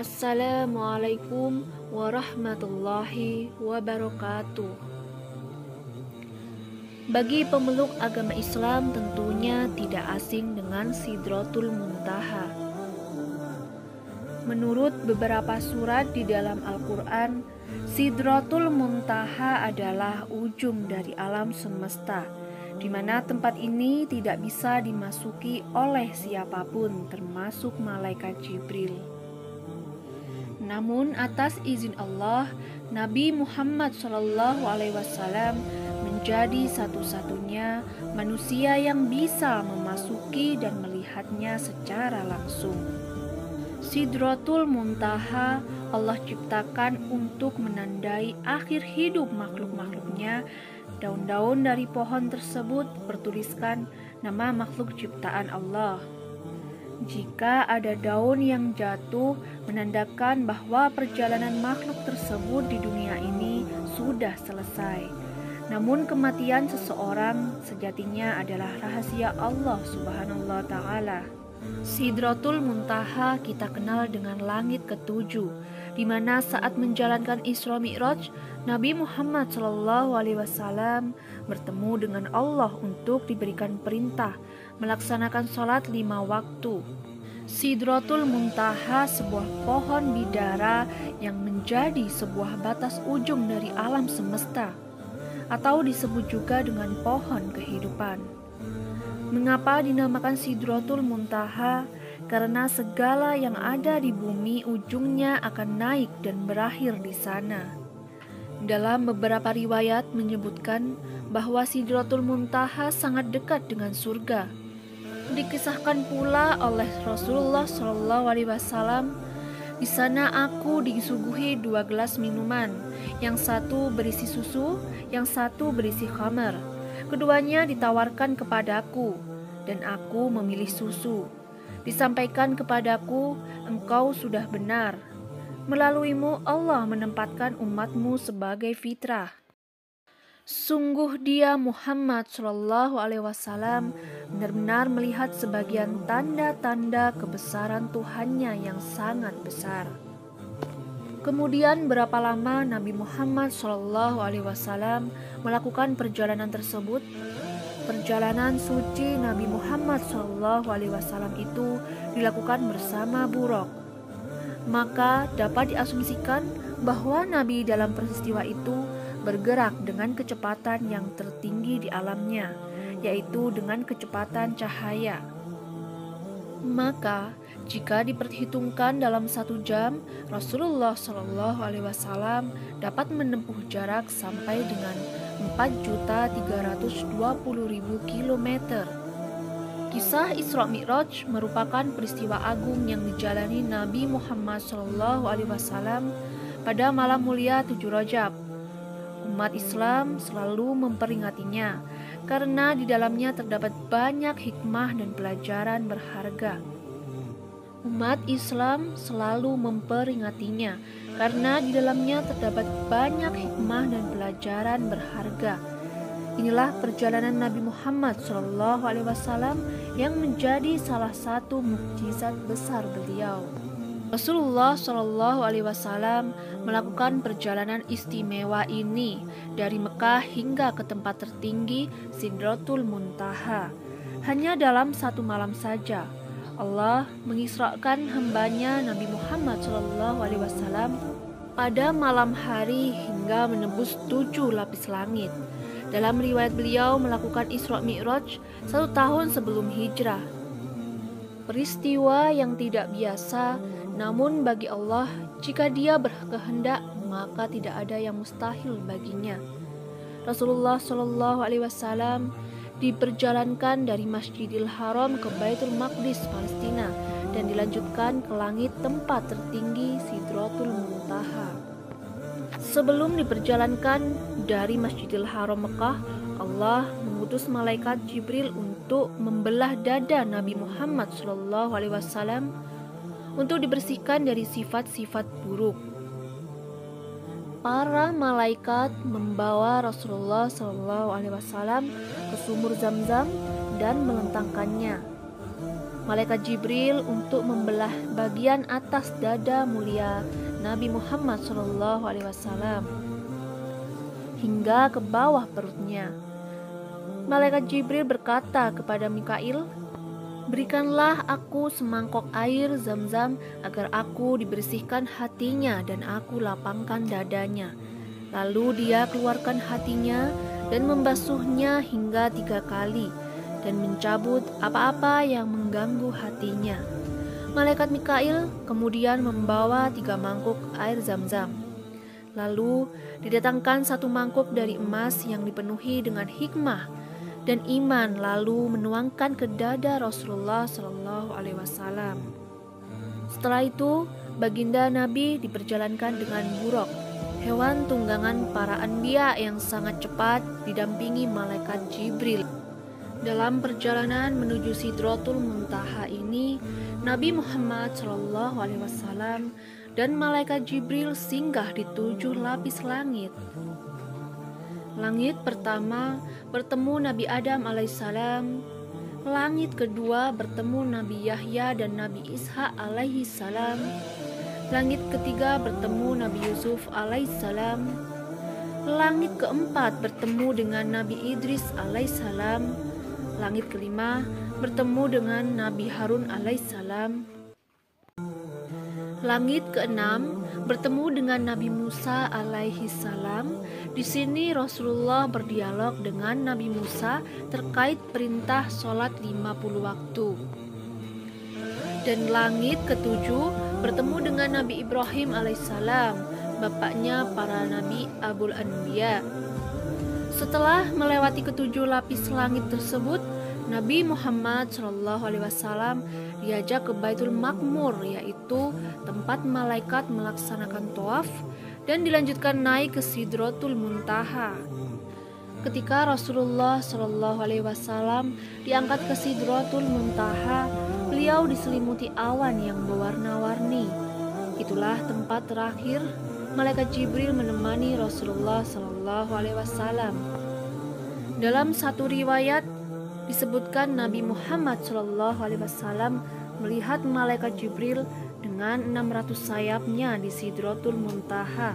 Assalamualaikum warahmatullahi wabarakatuh. Bagi pemeluk agama Islam tentunya tidak asing dengan Sidratul Muntaha. Menurut beberapa surat di dalam Al-Quran, Sidratul Muntaha adalah ujung dari alam semesta, di mana tempat ini tidak bisa dimasuki oleh siapapun, termasuk malaikat Jibril. Namun atas izin Allah, Nabi Muhammad SAW menjadi satu-satunya manusia yang bisa memasuki dan melihatnya secara langsung. Sidratul Muntaha Allah ciptakan untuk menandai akhir hidup makhluk-makhluknya. Daun-daun dari pohon tersebut bertuliskan nama makhluk ciptaan Allah. Jika ada daun yang jatuh, menandakan bahwa perjalanan makhluk tersebut di dunia ini sudah selesai. Namun kematian seseorang sejatinya adalah rahasia Allah Subhanahu wa Ta'ala. Sidratul Muntaha kita kenal dengan langit ketujuh, di mana saat menjalankan Isra Mi'raj, Nabi Muhammad SAW bertemu dengan Allah untuk diberikan perintah melaksanakan sholat 5 waktu. Sidratul Muntaha sebuah pohon bidara yang menjadi sebuah batas ujung dari alam semesta, atau disebut juga dengan pohon kehidupan. Mengapa dinamakan Sidratul Muntaha? Karena segala yang ada di bumi ujungnya akan naik dan berakhir di sana. Dalam beberapa riwayat menyebutkan bahwa Sidratul Muntaha sangat dekat dengan surga. Dikisahkan pula oleh Rasulullah SAW, di sana aku disuguhi 2 gelas minuman, yang satu berisi susu, yang satu berisi khamar. Keduanya ditawarkan kepadaku, dan aku memilih susu. Disampaikan kepadaku, engkau sudah benar. Melaluimu Allah menempatkan umatmu sebagai fitrah. Sungguh dia Muhammad SAW benar-benar melihat sebagian tanda-tanda kebesaran Tuhannya yang sangat besar. Kemudian berapa lama Nabi Muhammad SAW melakukan perjalanan tersebut? Perjalanan suci Nabi Muhammad SAW itu dilakukan bersama buruk. Maka dapat diasumsikan bahwa Nabi dalam peristiwa itu bergerak dengan kecepatan yang tertinggi di alamnya, yaitu dengan kecepatan cahaya. Maka jika diperhitungkan dalam 1 jam, Rasulullah SAW dapat menempuh jarak sampai dengan 4.320.000 km. Kisah Isra Mi'raj merupakan peristiwa agung yang dijalani Nabi Muhammad SAW pada malam mulia 7 Rajab. Umat Islam selalu memperingatinya karena di dalamnya terdapat banyak hikmah dan pelajaran berharga. Umat Islam selalu memperingatinya karena di dalamnya terdapat banyak hikmah dan pelajaran berharga. Inilah perjalanan Nabi Muhammad SAW yang menjadi salah satu mukjizat besar beliau. Rasulullah SAW melakukan perjalanan istimewa ini dari Mekah hingga ke tempat tertinggi Sidratul Muntaha hanya dalam 1 malam saja. Allah mengisrakan hambanya Nabi Muhammad SAW pada malam hari hingga menembus 7 lapis langit. Dalam riwayat beliau melakukan Isra Mi'raj 1 tahun sebelum hijrah. Peristiwa yang tidak biasa, namun bagi Allah, jika Dia berkehendak, maka tidak ada yang mustahil baginya. Rasulullah SAW diperjalankan dari Masjidil Haram ke Baitul Maqdis, Palestina, dan dilanjutkan ke langit tempat tertinggi Sidratul Muntaha. Sebelum diperjalankan dari Masjidil Haram Mekah, Allah mengutus malaikat Jibril untuk membelah dada Nabi Muhammad SAW untuk dibersihkan dari sifat-sifat buruk. Para malaikat membawa Rasulullah SAW ke sumur Zam-Zam dan melentangkannya. malaikat Jibril untuk membelah bagian atas dada mulia Nabi Muhammad SAW hingga ke bawah perutnya. Malaikat Jibril berkata kepada Mikail, "Berikanlah aku semangkok air Zam-Zam agar aku dibersihkan hatinya dan aku lapangkan dadanya." Lalu dia keluarkan hatinya dan membasuhnya hingga 3 kali dan mencabut apa-apa yang mengganggu hatinya. Malaikat Mikail kemudian membawa 3 mangkuk air Zam-Zam. Lalu didatangkan 1 mangkuk dari emas yang dipenuhi dengan hikmah dan iman, lalu menuangkan ke dada Rasulullah SAW. Setelah itu, baginda Nabi diperjalankan dengan buraq, hewan tunggangan para anbiya yang sangat cepat, didampingi malaikat Jibril. Dalam perjalanan menuju Sidratul Muntaha ini, Nabi Muhammad SAW dan malaikat Jibril singgah di 7 lapis langit. Langit pertama bertemu Nabi Adam alaihissalam. Langit kedua bertemu Nabi Yahya dan Nabi Ishak alaihissalam. Langit ketiga bertemu Nabi Yusuf alaihissalam. Langit keempat bertemu dengan Nabi Idris alaihissalam. Langit kelima bertemu dengan Nabi Harun alaihissalam. Langit keenam bertemu dengan Nabi Musa alaihissalam. Di sini Rasulullah berdialog dengan Nabi Musa terkait perintah sholat 50 waktu. Dan langit ketujuh bertemu dengan Nabi Ibrahim alaihissalam, bapaknya para nabi Abul Anbiya. Setelah melewati ke-7 lapis langit tersebut, Nabi Muhammad SAW diajak ke Baitul Maqmur, yaitu tempat malaikat melaksanakan tawaf, dan dilanjutkan naik ke Sidratul Muntaha. Ketika Rasulullah SAW diangkat ke Sidratul Muntaha, beliau diselimuti awan yang berwarna-warni. Itulah tempat terakhir malaikat Jibril menemani Rasulullah SAW. Dalam satu riwayat disebutkan Nabi Muhammad SAW melihat malaikat Jibril dengan 600 sayapnya di Sidratul Muntaha.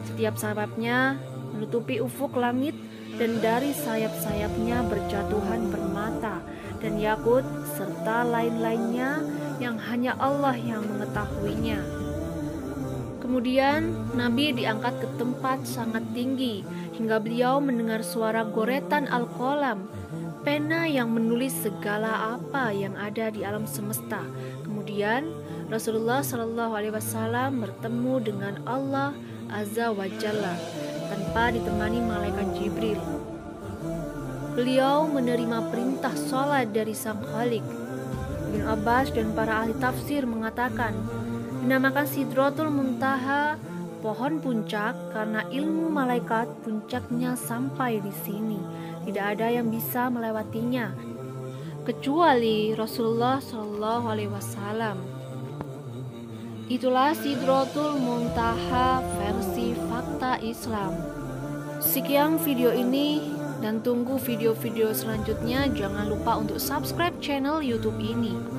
Setiap sayapnya menutupi ufuk langit dan dari sayap-sayapnya berjatuhan permata dan yakut serta lain-lainnya yang hanya Allah yang mengetahuinya. Kemudian Nabi diangkat ke tempat sangat tinggi hingga beliau mendengar suara goretan al-qalam, pena yang menulis segala apa yang ada di alam semesta. Kemudian Rasulullah SAW bertemu dengan Allah Azza wa Jalla tanpa ditemani malaikat Jibril. Beliau menerima perintah sholat dari Sang Khalik. Ibnu Abbas dan para ahli tafsir mengatakan dinamakan Sidratul Muntaha pohon puncak karena ilmu malaikat puncaknya sampai di sini. Tidak ada yang bisa melewatinya kecuali Rasulullah SAW. Itulah Sidratul Muntaha versi Fakta Islam. Sekian video ini dan tunggu video-video selanjutnya. Jangan lupa untuk subscribe channel YouTube ini.